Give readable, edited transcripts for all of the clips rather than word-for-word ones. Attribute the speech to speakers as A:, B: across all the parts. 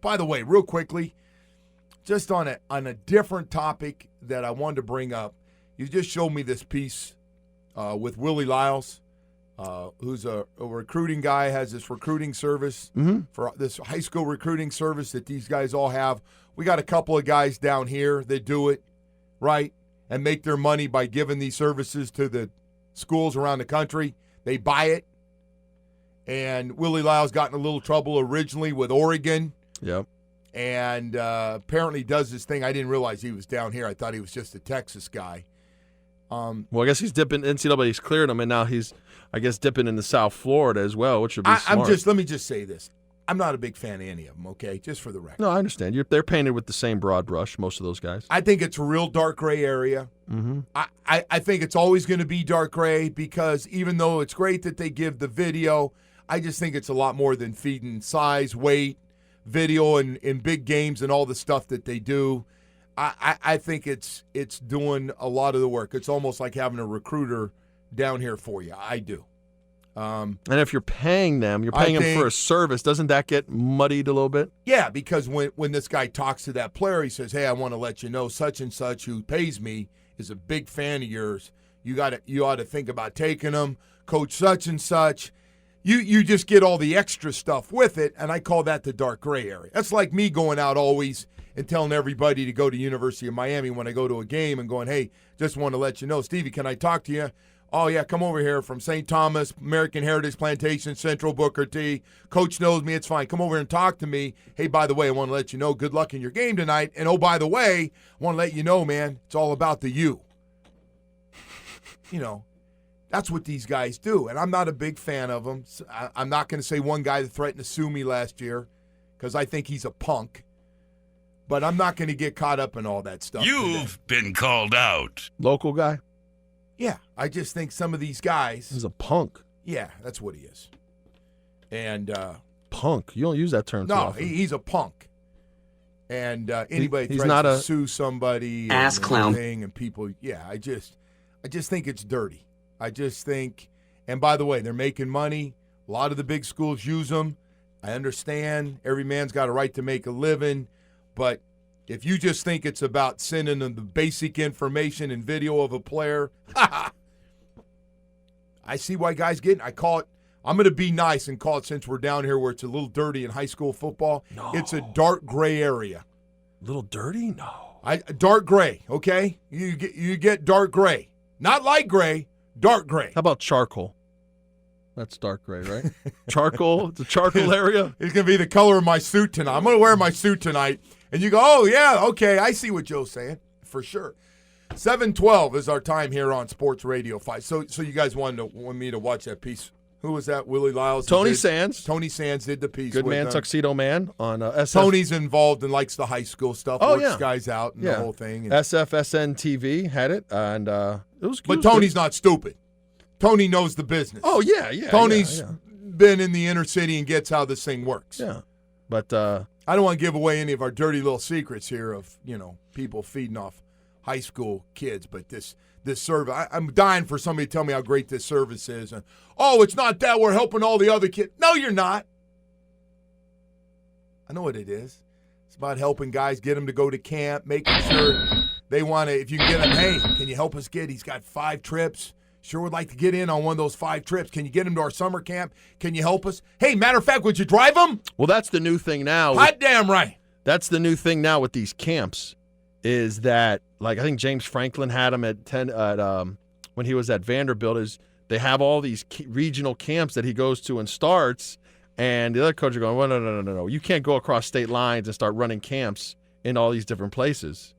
A: By the way, real quickly, just on a different topic that I wanted to bring up, you just showed me this piece with Willie Lyles, who's a recruiting guy, has this recruiting service for this high school recruiting service that these guys all have. We got a couple of guys down here that do it, right, and make their money by giving these services to the schools around the country. They buy it. And Willie Lyles got in a little trouble originally with Oregon.
B: Yep.
A: And apparently does this thing. I didn't realize he was down here. I thought he was just a Texas guy.
B: Well, I guess he's dipping NCAA. He's cleared him, and now he's, I guess, dipping into South Florida as well, which would be smart.
A: Let me just say this. I'm not a big fan of any of them, okay? Just for the record.
B: No, I understand. They're painted with the same broad brush, most of those guys.
A: I think it's a real dark gray area.
B: Mm-hmm.
A: I think it's always going to be dark gray because even though it's great that they give the video, I just think it's a lot more than feeding size, weight, video, and in big games and all the stuff that they do. I think it's doing a lot of the work. It's almost like having a recruiter down here for you. I do.
B: And if you're paying them, for a service. Doesn't that get muddied a little bit?
A: Yeah, because when this guy talks to that player, he says, "Hey, I want to let you know such and such who pays me is a big fan of yours. You ought to think about taking him. Coach such and such." You just get all the extra stuff with it, and I call that the dark gray area. That's like me going out always and telling everybody to go to University of Miami when I go to a game and going, "Hey, just want to let you know, Stevie, can I talk to you?" "Oh, yeah, come over here from St. Thomas, American Heritage Plantation, Central Booker T. Coach knows me. It's fine. Come over and talk to me. Hey, by the way, I want to let you know, good luck in your game tonight. And, oh, by the way, I want to let you know, man, it's all about the you." You know, that's what these guys do. And I'm not a big fan of them. I'm not going to say one guy that threatened to sue me last year because I think he's a punk. But I'm not going to get caught up in all that stuff.
C: You've been called out.
B: Local guy?
A: Yeah, I just think some of these guys.
B: He's a punk.
A: Yeah, that's what he is. And
B: punk. You don't use that term too often.
A: He's a punk. And anybody
B: he's
A: tries
B: not
A: to sue somebody,
D: ass clown,
A: and people. Yeah, I just think it's dirty. I just think, and by the way, they're making money. A lot of the big schools use them. I understand every man's got a right to make a living, but if you just think it's about sending them the basic information and video of a player, I see why guys get it. I call it, I'm going to be nice and call it, since we're down here where it's a little dirty in high school football, It's a dark gray area.
B: A little dirty? No.
A: Dark gray, okay? You get dark gray. Not light gray, dark gray.
B: How about charcoal? That's dark gray, right? Charcoal? The charcoal area?
A: It's going to be the color of my suit tonight. I'm going to wear my suit tonight. And you go, "Oh, yeah, okay, I see what Joe's saying," for sure. 7:12 is our time here on Sports Radio 5. So you guys want me to watch that piece. Who was that? Willie Lyles?
B: Tony Sands.
A: Tony Sands did the piece.
B: Good man, Tuxedo Man on SF.
A: Tony's involved and likes the high school stuff. Works guys out and the whole thing. And
B: SFSNTV had it, and it was good.
A: But Tony's not stupid. Tony knows the business.
B: Oh, yeah.
A: Tony's been in the inner city and gets how this thing works.
B: Yeah. But
A: I don't want to give away any of our dirty little secrets here of, people feeding off high school kids. But this service, I'm dying for somebody to tell me how great this service is. And, "Oh, it's not that. We're helping all the other kids." No, you're not. I know what it is. It's about helping guys, get them to go to camp, making sure they want to, if you can get them, "Hey, can you help us he's got 5 trips. Sure would like to get in on one of those 5 trips. Can you get him to our summer camp? Can you help us? Hey, matter of fact, would you drive him?"
B: Well, that's the new thing now.
A: Hot damn right.
B: That's the new thing now with these camps is that, like, I think James Franklin had them when he was at Vanderbilt, is they have all these regional camps that he goes to and starts, and the other coaches are going, "Well, no. You can't go across state lines and start running camps in all these different places."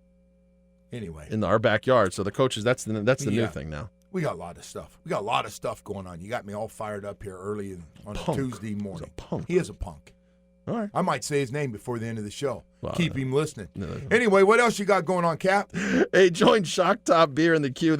A: Anyway.
B: In our backyard. So the coaches, that's the new thing now.
A: We got a lot of stuff. We got a lot of stuff going on. You got me all fired up here early on a Tuesday morning.
B: He's a punk.
A: He is a punk.
B: All right.
A: I might say his name before the end of the show.
B: Well,
A: Keep him listening.
B: No.
A: Anyway, what else you got going on, Cap?
B: Hey, join Shock Top Beer in the queue.